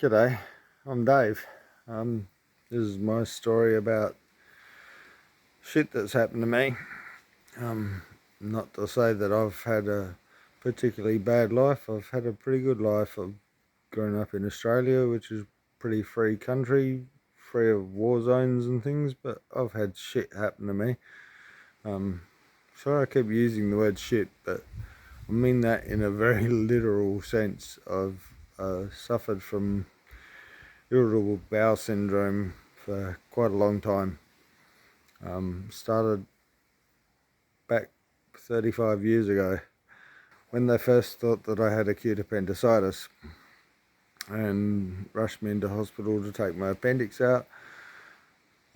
G'day, I'm Dave. This is my story about shit that's happened to me. Not to say that I've had a particularly bad life. I've had a pretty good life. I've grown up in Australia, which is a pretty free country, free of war zones and things, but I've had shit happen to me. Sorry I keep using the word shit, but I mean that in a very literal sense. I've suffered from irritable bowel syndrome for quite a long time. Started back 35 years ago when they first thought that I had acute appendicitis and rushed me into hospital to take my appendix out.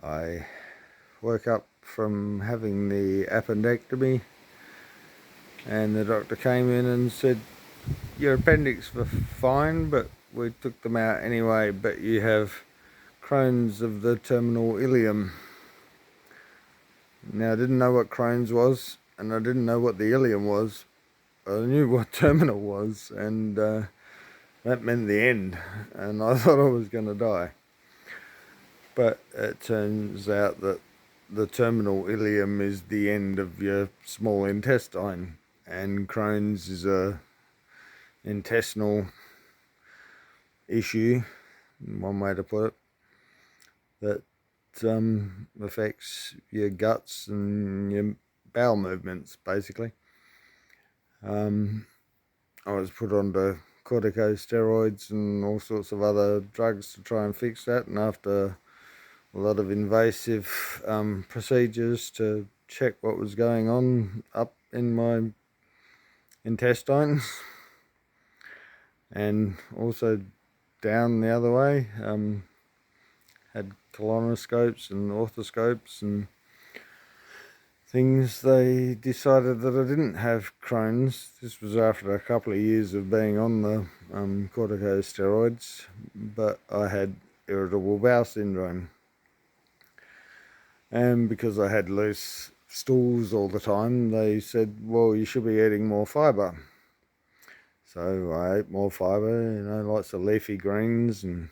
I woke up from having the appendectomy and the doctor came in and said, your appendix were fine, but we took them out anyway, but you have Crohn's of the terminal ileum. Now, I didn't know what Crohn's was, and I didn't know what the ileum was. I knew what terminal was, and that meant the end, and I thought I was going to die. But it turns out that the terminal ileum is the end of your small intestine, and Crohn's is a intestinal issue, one way to put it, that affects your guts and your bowel movements, basically. I was put onto corticosteroids and all sorts of other drugs to try and fix that, and after a lot of invasive procedures to check what was going on up in my intestines and also down the other way, had colonoscopes and orthoscopes and things, they decided that I didn't have Crohn's. This was after a couple of years of being on the corticosteroids, but I had irritable bowel syndrome. And because I had loose stools all the time, they said, well, you should be eating more fibre. So I ate more fibre, lots of leafy greens and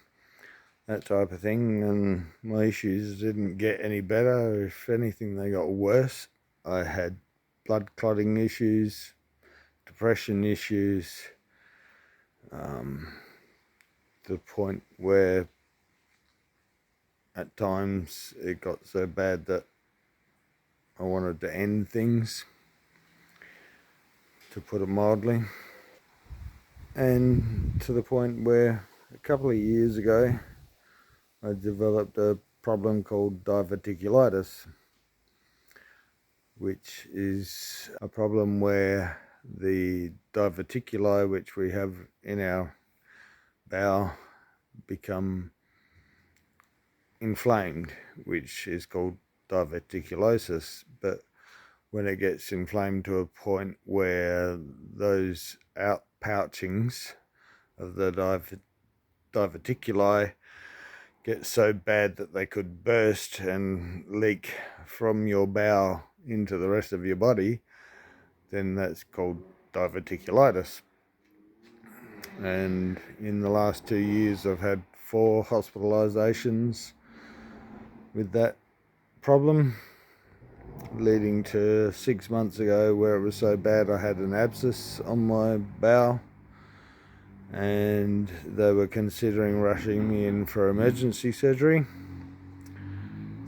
that type of thing, and my issues didn't get any better. If anything, they got worse. I had blood clotting issues, depression issues, to the point where at times it got so bad that I wanted to end things, to put it mildly. And to the point where a couple of years ago I developed a problem called diverticulitis, which is a problem where the diverticuli which we have in our bowel become inflamed, which is called diverticulosis. But when it gets inflamed to a point where those outpouchings of the diverticuli get so bad that they could burst and leak from your bowel into the rest of your body, then that's called diverticulitis. And in the last 2 years I've had 4 hospitalizations with that problem, leading to 6 months ago where it was so bad I had an abscess on my bowel, and they were considering rushing me in for emergency surgery.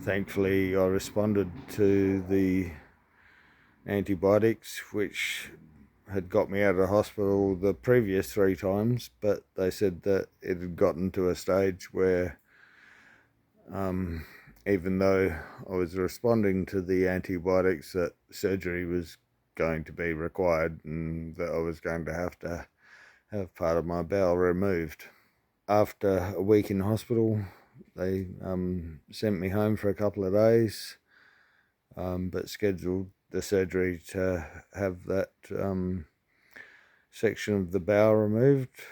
Thankfully, I responded to the antibiotics, which had got me out of the hospital the previous 3 times, but they said that it had gotten to a stage where even though I was responding to the antibiotics, that surgery was going to be required and that I was going to have part of my bowel removed. After a week in hospital, they sent me home for a couple of days, but scheduled the surgery to have that section of the bowel removed,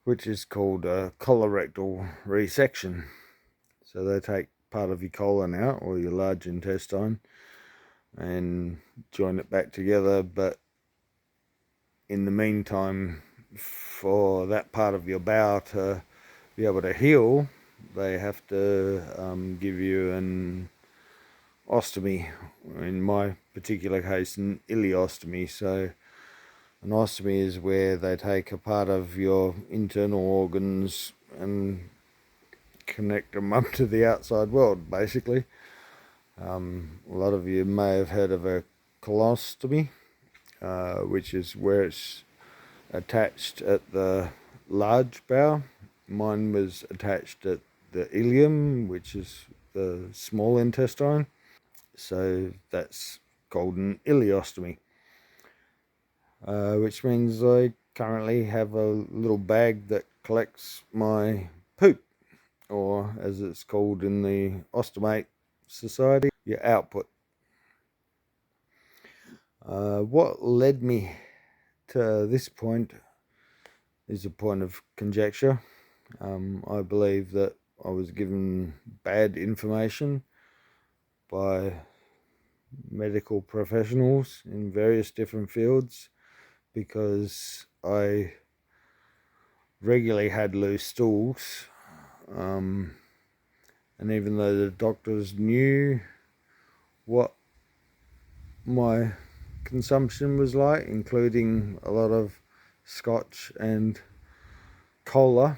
which is called a colorectal resection. So they take part of your colon out, or your large intestine, and join it back together, but in the meantime for that part of your bowel to be able to heal, they have to give you an ostomy. In my particular case, an ileostomy. So an ostomy is where they take a part of your internal organs and connect them up to the outside world, basically. A lot of you may have heard of a colostomy, which is where it's attached at the large bowel. Mine was attached at the ileum, which is the small intestine. So that's called an ileostomy, which means I currently have a little bag that collects my poop, or as it's called in the Ostomate Society, your output. What led me to this point is a point of conjecture. I believe that I was given bad information by medical professionals in various different fields, because I regularly had loose stools, and even though the doctors knew what my consumption was like, including a lot of scotch and cola,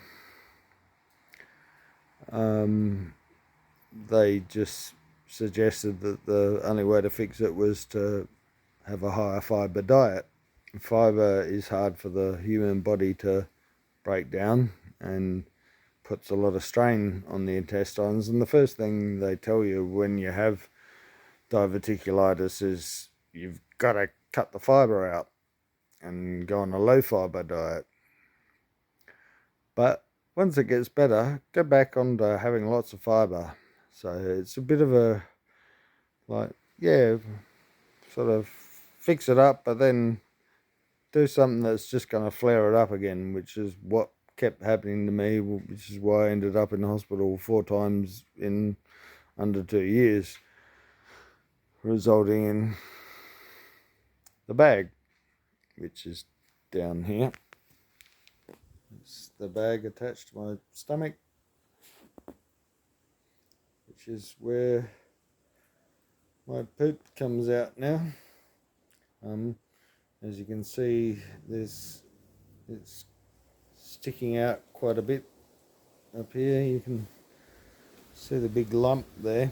they just suggested that the only way to fix it was to have a higher fibre diet. Fibre is hard for the human body to break down and puts a lot of strain on the intestines. And the first thing they tell you when you have diverticulitis is you've got to cut the fibre out and go on a low fibre diet. But once it gets better, go back onto having lots of fibre. So it's a bit of a, like, yeah, sort of fix it up, but then do something that's just going to flare it up again, which is what kept happening to me, which is why I ended up in the hospital 4 times in under 2 years, resulting in the bag, which is down here. It's the bag attached to my stomach, which is where my poop comes out now. As you can see, it's sticking out quite a bit up here. You can see the big lump there.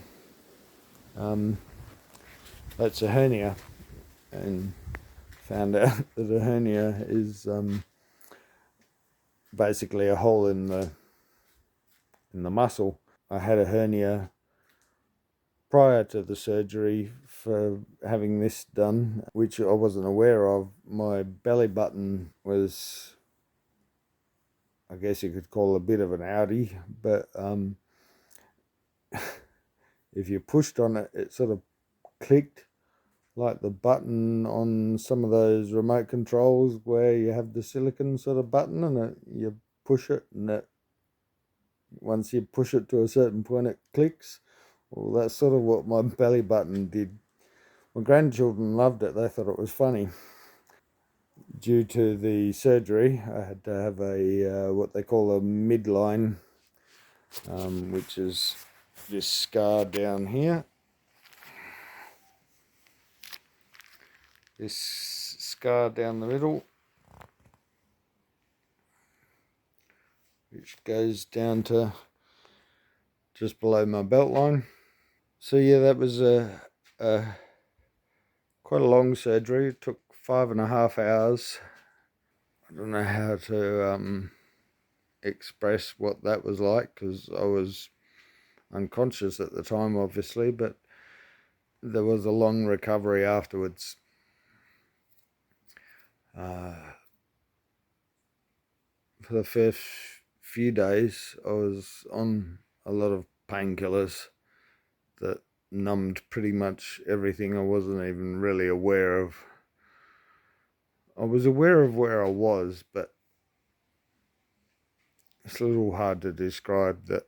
That's a hernia, and found out that a hernia is basically a hole in the muscle. I had a hernia prior to the surgery for having this done, which I wasn't aware of. My belly button was, I guess you could call, a bit of an outie, but if you pushed on it, it sort of clicked like the button on some of those remote controls where you have the silicon sort of button, and you push it, and once you push it to a certain point, it clicks. Well, that's sort of what my belly button did. My grandchildren loved it. They thought it was funny. Due to the surgery, I had to have a what they call a midline, which is this scar down here. This scar down the middle, which goes down to just below my belt line. So yeah, that was quite a long surgery. It took 5.5 hours. I don't know how to express what that was like, because I was unconscious at the time, obviously, but there was a long recovery afterwards. For the first few days, I was on a lot of painkillers that numbed pretty much everything. I wasn't even really aware of. I was aware of where I was, but it's a little hard to describe that.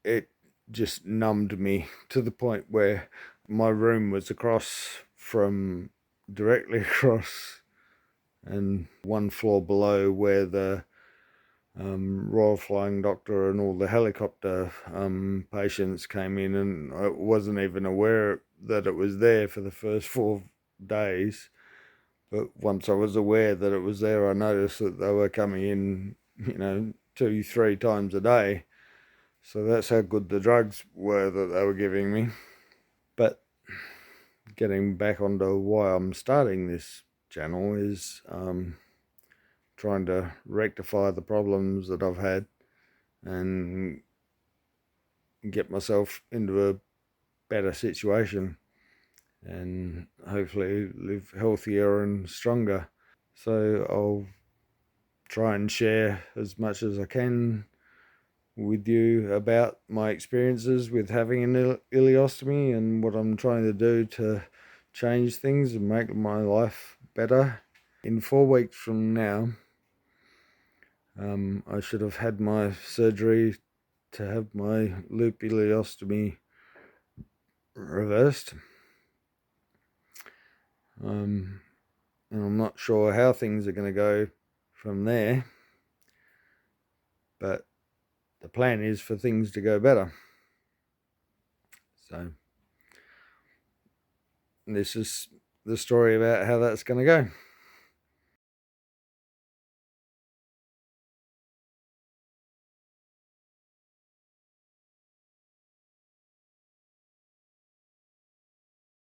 It just numbed me to the point where my room was across from directly across and one floor below where the Royal Flying Doctor and all the helicopter patients came in, and I wasn't even aware that it was there for the first 4 days. But once I was aware that it was there, I noticed that they were coming in, 2-3 times a day. So that's how good the drugs were that they were giving me. But getting back onto why I'm starting this channel is trying to rectify the problems that I've had and get myself into a better situation and hopefully live healthier and stronger. So I'll try and share as much as I can with you about my experiences with having an ileostomy and what I'm trying to do to change things and make my life better. In 4 weeks from now, I should have had my surgery to have my loop ileostomy reversed. And I'm not sure how things are going to go from there, but the plan is for things to go better. So this is the story about how that's going to go.